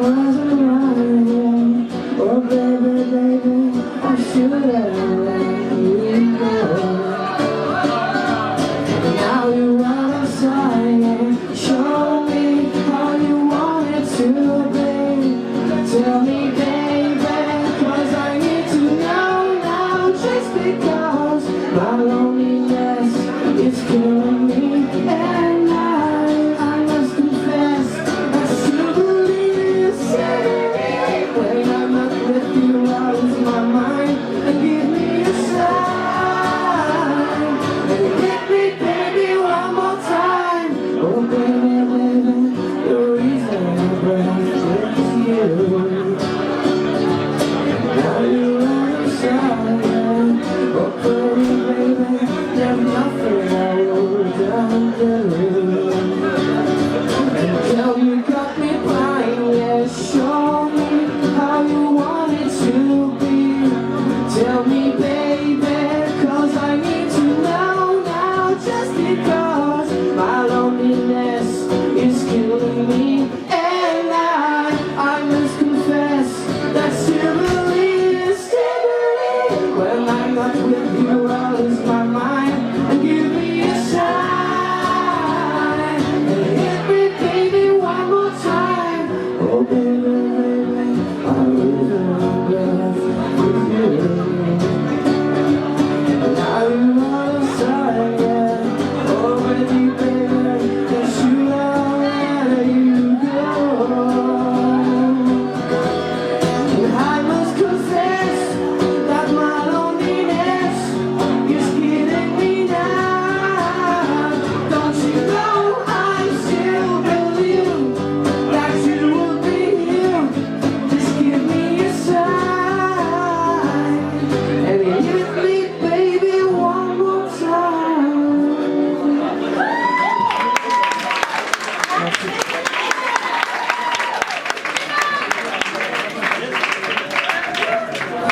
wasn't right. Oh baby, baby, I should have let you go. Now you're out of sight. Show me how you want it to be. Tell me, baby, 'cause I need to know now. Just because my loneliness is killing me, and I must confess I still believe you said when I'm not with you, I lose my mind. And give me a sign and hit me, baby, one more time. Oh baby, baby, the reason I breath is you. Now you're out of sight. Oh pretty baby, there's nothing I wouldn't do. Until you got me blind, yeah, show me how you want it to be. Tell me, baby, 'cause I need to know now. Just because my loneliness is killing me, and I must confess that still believe when I'm not with you, I lose my mind. And give me a sign and hit me, baby, one more time. Oh baby, baby, I lose my breath.